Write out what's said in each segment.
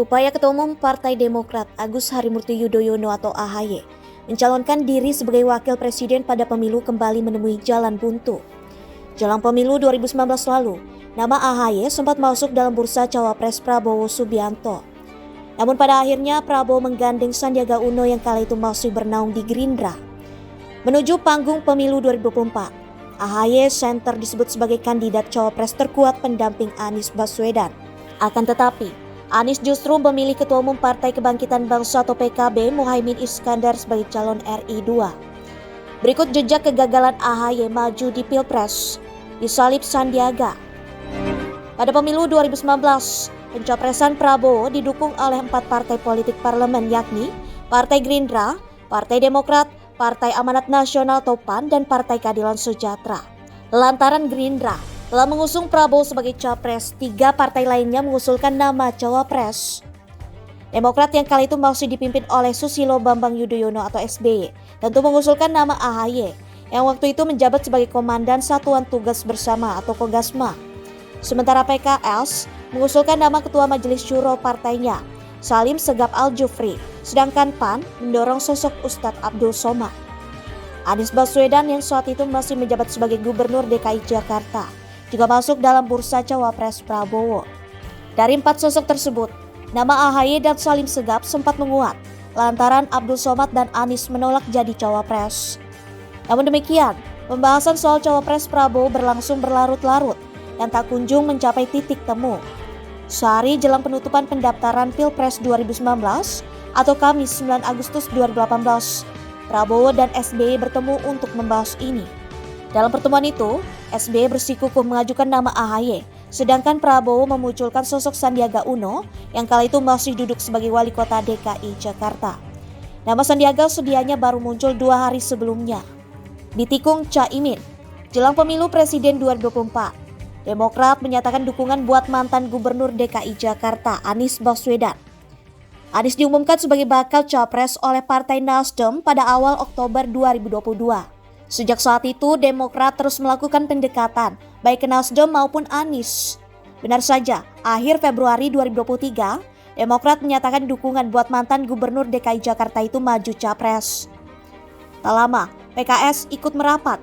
Upaya Ketua Umum Partai Demokrat Agus Harimurti Yudhoyono atau AHY mencalonkan diri sebagai wakil presiden pada pemilu kembali menemui jalan buntu. Jelang pemilu 2019 lalu, nama AHY sempat masuk dalam bursa cawapres Prabowo Subianto. Namun pada akhirnya Prabowo menggandeng Sandiaga Uno yang kala itu masih bernaung di Gerindra. Menuju panggung pemilu 2024, AHY Center disebut sebagai kandidat cawapres terkuat pendamping Anies Baswedan. Akan tetapi, Anies justru memilih Ketua Umum Partai Kebangkitan Bangsa atau PKB Muhaimin Iskandar sebagai calon RI 2. Berikut jejak kegagalan AHY maju di Pilpres, disalib Sandiaga. Pada pemilu 2019, pencapresan Prabowo didukung oleh 4 partai politik parlemen yakni Partai Gerindra, Partai Demokrat, Partai Amanat Nasional atau PAN, dan Partai Keadilan Sejahtera. Lantaran Gerindra telah mengusung Prabowo sebagai capres, 3 partai lainnya mengusulkan nama cawapres. Demokrat yang kala itu masih dipimpin oleh Susilo Bambang Yudhoyono atau SBY tentu mengusulkan nama AHY yang waktu itu menjabat sebagai Komandan Satuan Tugas Bersama atau Kogasma. Sementara PKS mengusulkan nama Ketua Majelis Syuro partainya, Salim Segaf Al-Jufri, sedangkan PAN mendorong sosok Ustadz Abdul Somad. Anies Baswedan yang saat itu masih menjabat sebagai Gubernur DKI Jakarta juga masuk dalam bursa cawapres Prabowo. Dari 4 sosok tersebut, nama AHY dan Salim Segaf sempat menguat lantaran Abdul Somad dan Anies menolak jadi cawapres. Namun demikian, pembahasan soal cawapres Prabowo berlangsung berlarut-larut dan tak kunjung mencapai titik temu. Sehari jelang penutupan pendaftaran Pilpres 2019 atau Kamis 9 Agustus 2018, Prabowo dan SBY bertemu untuk membahas ini. Dalam pertemuan itu, SBY bersikukuh mengajukan nama AHY, sedangkan Prabowo memunculkan sosok Sandiaga Uno yang kala itu masih duduk sebagai wali kota DKI Jakarta. Nama Sandiaga sedianya baru muncul 2 hari sebelumnya. Ditikung Caimin, jelang pemilu presiden 2024, Demokrat menyatakan dukungan buat mantan Gubernur DKI Jakarta Anies Baswedan. Anies diumumkan sebagai bakal capres oleh Partai Nasdem pada awal Oktober 2022. Sejak saat itu, Demokrat terus melakukan pendekatan, baik ke Nasdem maupun Anies. Benar saja, akhir Februari 2023, Demokrat menyatakan dukungan buat mantan Gubernur DKI Jakarta itu maju capres. Tak lama, PKS ikut merapat.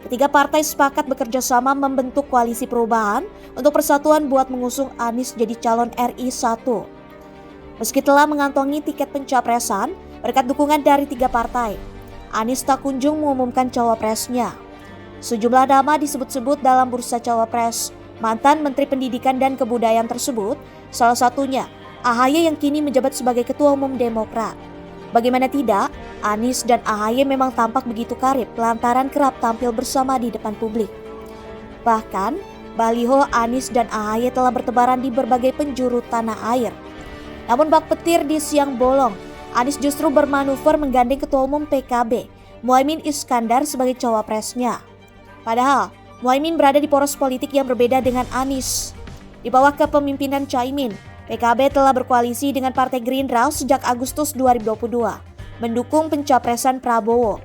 Ketiga partai sepakat bekerja sama membentuk koalisi perubahan untuk persatuan buat mengusung Anies jadi calon RI 1. Meski telah mengantongi tiket pencapresan berkat dukungan dari 3 partai, Anies tak kunjung mengumumkan cawapresnya. Sejumlah nama disebut-sebut dalam bursa cawapres. Mantan Menteri Pendidikan dan Kebudayaan tersebut, salah satunya AHY yang kini menjabat sebagai Ketua Umum Demokrat. Bagaimana tidak, Anies dan AHY memang tampak begitu karib lantaran kerap tampil bersama di depan publik. Bahkan, baliho Anies dan AHY telah bertebaran di berbagai penjuru tanah air. Namun bak petir di siang bolong, Anies justru bermanuver menggandeng Ketua Umum PKB, Muhaimin Iskandar sebagai cawapresnya. Padahal, Muhaimin berada di poros politik yang berbeda dengan Anies. Di bawah kepemimpinan Caimin, PKB telah berkoalisi dengan Partai Gerindra sejak Agustus 2022, mendukung pencapresan Prabowo.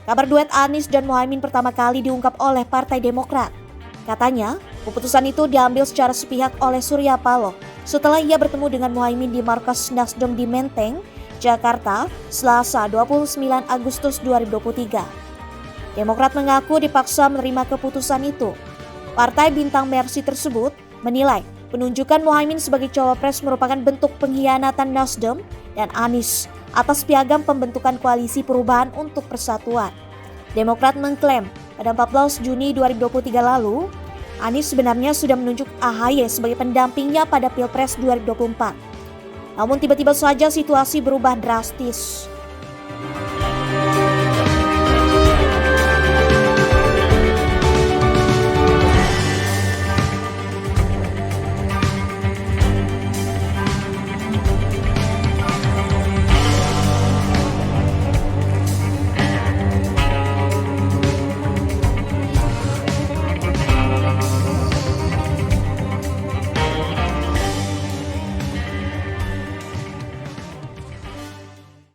Kabar duet Anies dan Muhaimin pertama kali diungkap oleh Partai Demokrat. Katanya, keputusan itu diambil secara sepihak oleh Surya Paloh setelah ia bertemu dengan Muhaimin di markas Nasdem di Menteng, Jakarta, Selasa 29 Agustus 2023. Demokrat mengaku dipaksa menerima keputusan itu. Partai Bintang Mersi tersebut menilai penunjukan Muhaimin sebagai cawapres merupakan bentuk pengkhianatan Nasdem dan Anies atas piagam pembentukan koalisi perubahan untuk persatuan. Demokrat mengklaim pada 14 Juni 2023 lalu, Anies sebenarnya sudah menunjuk AHY sebagai pendampingnya pada Pilpres 2024. Namun tiba-tiba saja situasi berubah drastis.